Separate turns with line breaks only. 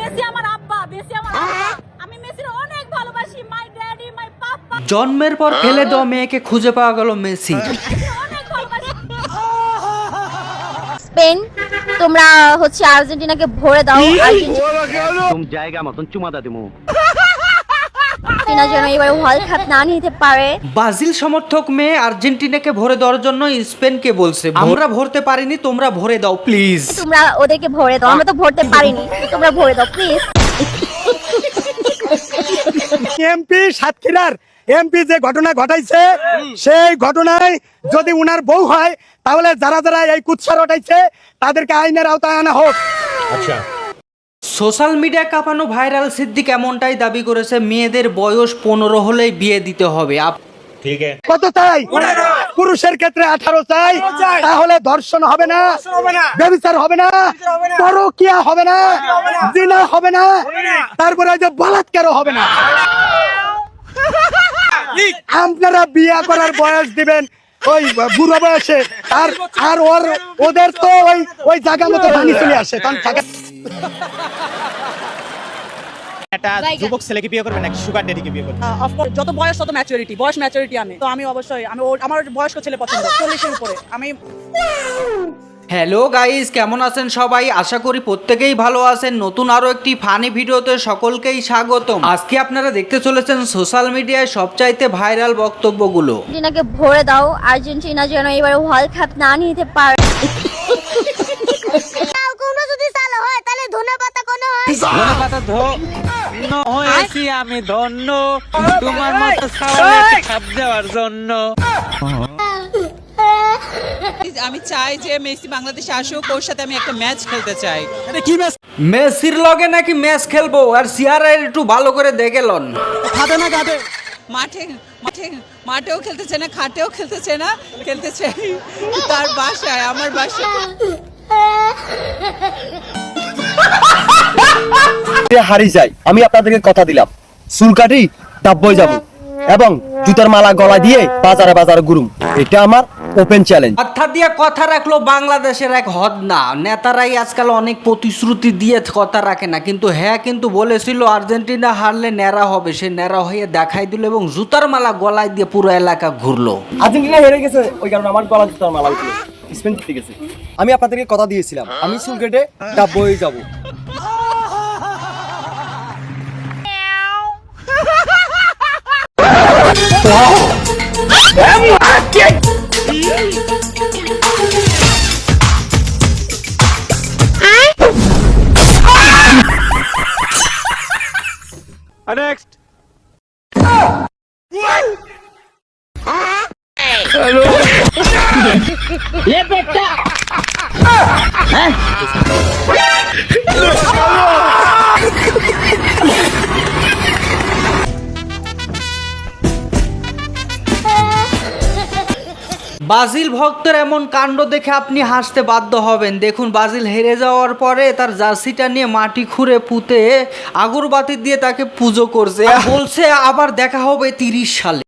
Messi আমার আব্বা, Messi আমার আব্বা। আমি মেসির অনেক ভালোবাসি। মাই ড্যাডি, মাই পাপা।
জন্মের পর ফেলে দেওয়া মেয়েকে খুঁজে পাওয়া গেল মেসি।
অনেক ভালোবাসি।
স্পেন, তোমরা হচ্ছে আর্জেন্টিনাকে ভরে দাও।
तुम जाएगा मतन चुमा दा दिमु
আর্জেন্টিনা যেন এবার ওয়ার্ল্ড কাপ না নিতে পারে।
ব্রাজিল সমর্থক মেয়ে আর্জেন্টিনাকে ভরে দেওয়ার জন্য স্পেনকে বলছে, আমরা ভরতে পারিনি, তোমরা ভরে দাও প্লিজ।
তোমরা ওদেরকে ভরে দাও, আমরা তো ভরতে পারিনি, তোমরা ভরে দাও প্লিজ।
এমপি সাতক্ষীরার এমপি যে ঘটনা ঘটাইছে সেই ঘটনায় যদি উনার বউ হয় তাহলে যারা যারা এই কুৎসা রটাইছে তাদেরকে আইনের আওতায় আনা হোক।
সোশ্যাল মিডিয়া কাঁপানো ভাইরাল সিদ্দিক এমনটাই দাবি করেছে, মেয়েদের বয়স 15 হলেই বিয়ে দিতে হবে।
কত চাই? পুরুষের ক্ষেত্রে 18 চাই, তাহলে ধর্ষণ হবে না, ব্যভিচার হবে না, পরকীয়া হবে না, জিনা হবে না, তারপরে ওই যে বলাৎকারও হবে না। আপনারা বিয়ে করার বয়স দিবেন ওই বুড়ো বয়সে, আর আর ওদের তো ওই জায়গা মতো পানি চলে আসে।
একটা যুবক ছেলেকে বিয়ে করবে নাকি সুগার ড্যাডিকে বিয়ে করবে?
অফকোর্স যত বয়স তত ম্যাচুরিটি, বয়স ম্যাচুরিটি আনে। তো আমি অবশ্যই আমার বয়স্ক ছেলে পছন্দ, 40-এর উপরে। আমি
হ্যালো গাইস, কেমন আছেন সবাই? আশা করি প্রত্যেকেই ভালো আছেন। নতুন আরো একটি ফানি ভিডিওতে সকলকেই স্বাগতম। আজকে আপনারা দেখতে চলেছেন সোশ্যাল মিডিয়ায় সবচাইতে ভাইরাল বক্তব্যগুলো।
আর্জেন্টিনাকে ভরে দাও, আর্জেন্টিনা যেন এবার ওয়ার্ল্ড কাপ না নিতে পারে। কোনো যদি চালু হয় তাহলে ধন্যবাদ কোন হয়।
ধন্যবাদ ধন্য হয়েছি আমি ধন্য তোমার মতো সাওয়ালে খাপ দেওয়ার জন্য।
আমি চাই যে মেসি বাংলাদেশে আসুক, ওর সাথে আমি একটা ম্যাচ খেলতে চাই।
কি ম্যাচ?
মেসির লগে নাকি ম্যাচ খেলবো, আর সিআরআই একটু ভালো করে দেখে লন।
খাদে না খাদে?
মাঠেও খেলতে চায় না, খাটেও খেলতে চায় না, খেলতে চাই তার বাসায়, আমার বাসায়।
হারি যাই আমি আপনাদেরকে কথা দিলাম, চুল কাটি ডাব্বই যাব এবং জুতার মালা গলা দিয়ে বাজারে বাজারে ঘুরুম। এটা আমার ওপেন চ্যালেঞ্জ।
অর্থাৎ দিয়ে কথা রাখলো বাংলাদেশের এক হদনা। নেতারাই আজকাল অনেক প্রতিশ্রুতি দিয়ে কথা রাখে না, কিন্তু হ্যাঁ কিন্তু বলেছিল আর্জেন্টিনা হারলে ন্যাড়া হবে, সে ন্যাড়া হয়ে দেখাই দিল এবং জুতার মালা গলায় দিয়ে পুরো এলাকা ঘুরলো।
আর্জেন্টিনা হেরে গেছে, ওই কারণে আমার গলা জুতার মালা উঠলো, স্পেন জিতে গেছে। আমি আপনাদেরকে কথা দিয়েছিলাম আমি চুল কেটে ডাব্বই যাব।
নেক্সট
ব্রাজিল ভক্তের এমন কাণ্ড দেখে আপনি হাসতে বাধ্য হবেন। দেখুন, ব্রাজিল হেরে যাওয়ার পরে তার জার্সিটা নিয়ে মাটি খুঁড়ে পুঁতে আগরবাতি দিয়ে তাকে পুজো করছে, বলছে আবার দেখা হবে 30 সালে।